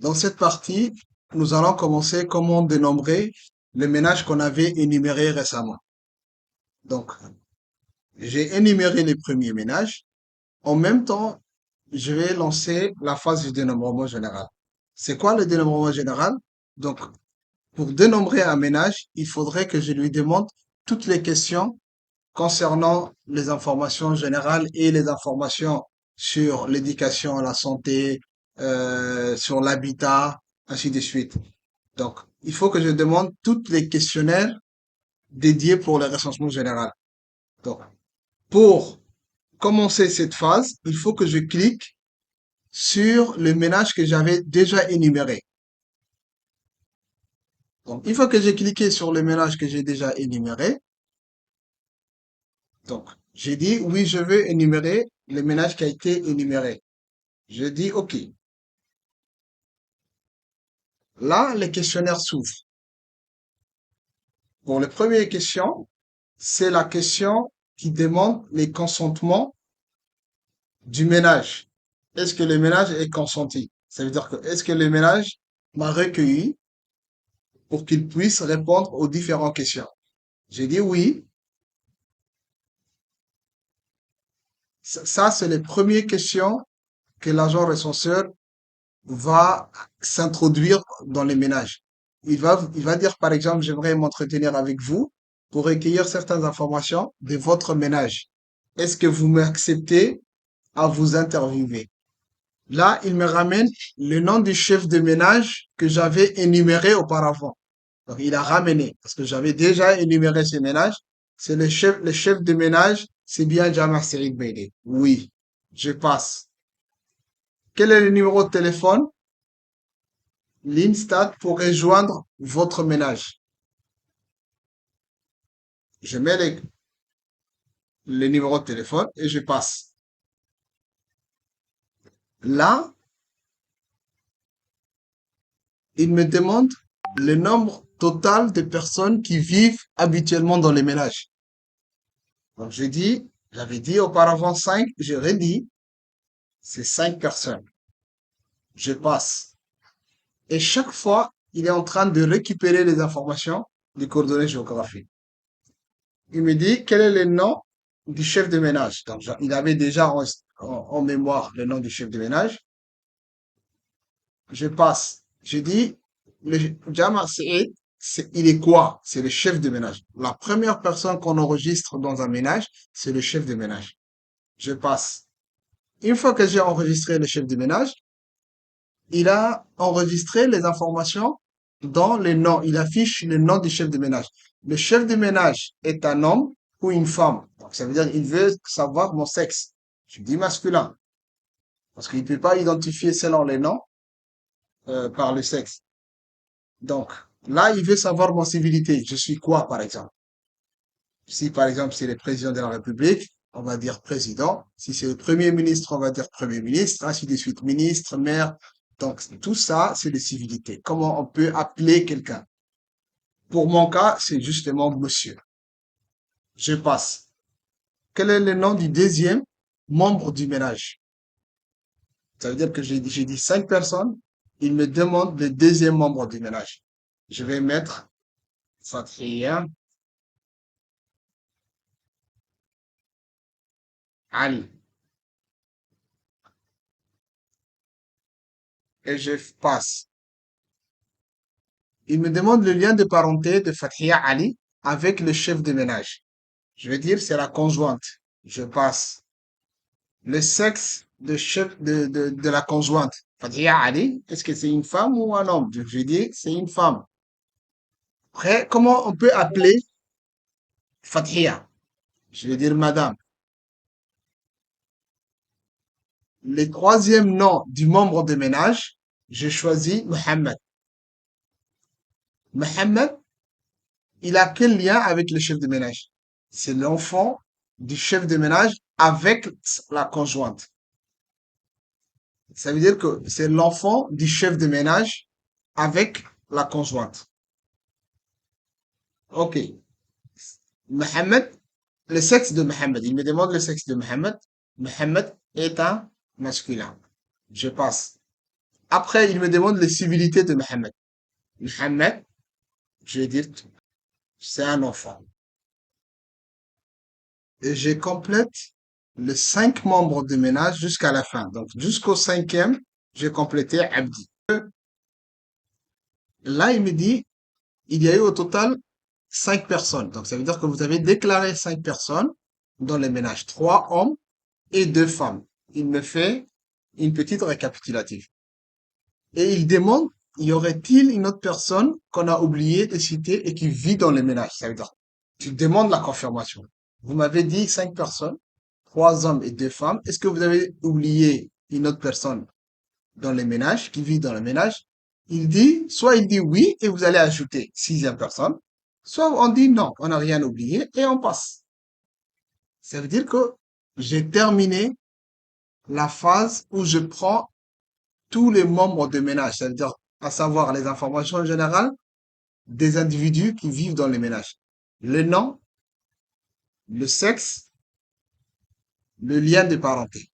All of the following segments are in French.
Dans cette partie, nous allons commencer comment dénombrer les ménages qu'on avait énumérés récemment. Donc, j'ai énuméré les premiers ménages. En même temps, je vais lancer la phase du dénombrement général. C'est quoi le dénombrement général? Donc, pour dénombrer un ménage, il faudrait que je lui demande toutes les questions concernant les informations générales et les informations sur l'éducation, la santé, sur l'habitat, ainsi de suite. Donc, il faut que je demande toutes les questionnaires dédiés pour le recensement général. Donc, pour commencer cette phase, il faut que je clique sur le ménage que j'avais déjà énuméré. Donc, une fois que j'ai cliqué sur le ménage que j'ai déjà énuméré, donc, j'ai dit oui, je veux énumérer le ménage qui a été énuméré. Je dis OK. Là, les questionnaires s'ouvrent. Pour la première question, c'est la question qui demande les consentements du ménage. Est-ce que le ménage est consenti? Ça veut dire que est-ce que le ménage m'a recueilli pour qu'il puisse répondre aux différentes questions? J'ai dit oui. Ça, c'est les premières questions que l'agent recenseur va s'introduire dans les ménages. Il va dire, par exemple, j'aimerais m'entretenir avec vous pour recueillir certaines informations de votre ménage. Est-ce que vous m'acceptez à vous interviewer? Là, il me ramène le nom du chef de ménage que j'avais énuméré auparavant. Donc, il a ramené, parce que j'avais déjà énuméré ces ménages. C'est le chef de ménage, c'est bien Jamar Serid Beydi. Oui, je passe. Quel est le numéro de téléphone? L'Instat pour rejoindre votre ménage. Je mets le numéro de téléphone et je passe. Là, il me demande le nombre total de personnes qui vivent habituellement dans les ménages. Donc, j'avais dit auparavant 5, je redis, c'est 5 personnes. Je passe. Et chaque fois, il est en train de récupérer les informations des coordonnées géographiques. Il me dit quel est le nom du chef de ménage. Donc, il avait déjà en mémoire le nom du chef de ménage. Je passe. Je dis, le Jama Saïd, il est quoi? C'est le chef de ménage. La première personne qu'on enregistre dans un ménage, c'est le chef de ménage. Je passe. Une fois que j'ai enregistré le chef de ménage, il a enregistré les informations dans les noms. Il affiche le nom du chef de ménage. Le chef de ménage est un homme ou une femme. Donc, ça veut dire qu'il veut savoir mon sexe. Je dis masculin. Parce qu'il ne peut pas identifier selon les noms par le sexe. Donc, là, il veut savoir mon civilité. Je suis quoi, par exemple? Si, par exemple, c'est le président de la République, on va dire président. Si c'est le premier ministre, on va dire premier ministre, ainsi de suite, ministre, maire. Donc, tout ça, c'est des civilités. Comment on peut appeler quelqu'un? Pour mon cas, c'est justement monsieur. Je passe. Quel est le nom du deuxième membre du ménage? Ça veut dire que j'ai dit 5 personnes. Il me demande le deuxième membre du ménage. Je vais mettre Fatia Ali. Et je passe. Il me demande le lien de parenté de Fathia Ali avec le chef de ménage. Je vais dire c'est la conjointe. Je passe. Le sexe de la conjointe. Fathia Ali, est-ce que c'est une femme ou un homme? Je dis c'est une femme. Après, comment on peut appeler Fathia? Je vais dire madame. Le troisième nom du membre de ménage, je choisis Mohammed. Mohammed, il a quel lien avec le chef de ménage? C'est l'enfant du chef de ménage avec la conjointe. Ça veut dire que c'est l'enfant du chef de ménage avec la conjointe. Ok. Mohamed, le sexe de Mohamed. Il me demande le sexe de Mohamed. Mohamed est un masculin. Je passe. Après, il me demande les civilités de Mohamed. Mohamed, je vais dire, c'est un enfant. Et je complète les 5 membres de ménage jusqu'à la fin. Donc, jusqu'au cinquième, j'ai complété Abdi. Là, il me dit, il y a eu au total 5 personnes. Donc, ça veut dire que vous avez déclaré 5 personnes dans les ménages. 3 hommes et 2 femmes. Il me fait une petite récapitulative. Et il demande, y aurait-il une autre personne qu'on a oublié de citer et qui vit dans les ménages? Ça veut dire, tu demandes la confirmation. Vous m'avez dit 5 personnes, 3 hommes et 2 femmes. Est-ce que vous avez oublié une autre personne dans les ménages, qui vit dans le ménage? Il dit, soit il dit oui et vous allez ajouter 6e personne, soit on dit non, on n'a rien oublié et on passe. Ça veut dire que j'ai terminé la phase où je prends tous les membres de ménage, c'est-à-dire à savoir les informations générales des individus qui vivent dans les ménages. Le nom, le sexe, le lien de parenté.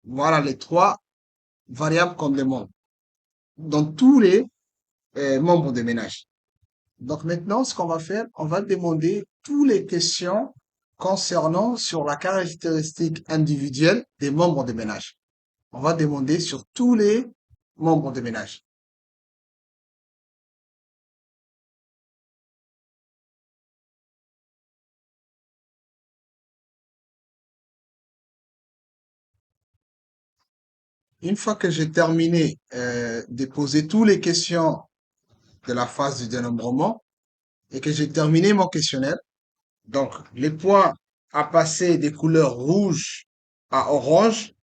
Voilà les 3 variables qu'on demande dans tous les membres de ménage. Donc maintenant, ce qu'on va faire, on va demander toutes les questions concernant sur la caractéristique individuelle des membres de ménage. On va demander sur tous les membres de ménage. Une fois que j'ai terminé de poser toutes les questions de la phase du dénombrement et que j'ai terminé mon questionnaire, donc les points à passer des couleurs rouge à orange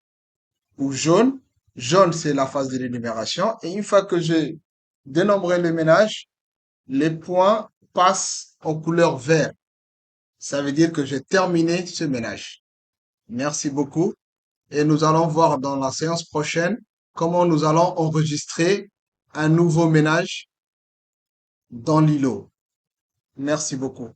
ou jaune. Jaune, c'est la phase de l'énumération. Et une fois que j'ai dénombré le ménage, les points passent en couleur vert. Ça veut dire que j'ai terminé ce ménage. Merci beaucoup. Et nous allons voir dans la séance prochaine comment nous allons enregistrer un nouveau ménage dans l'îlot. Merci beaucoup.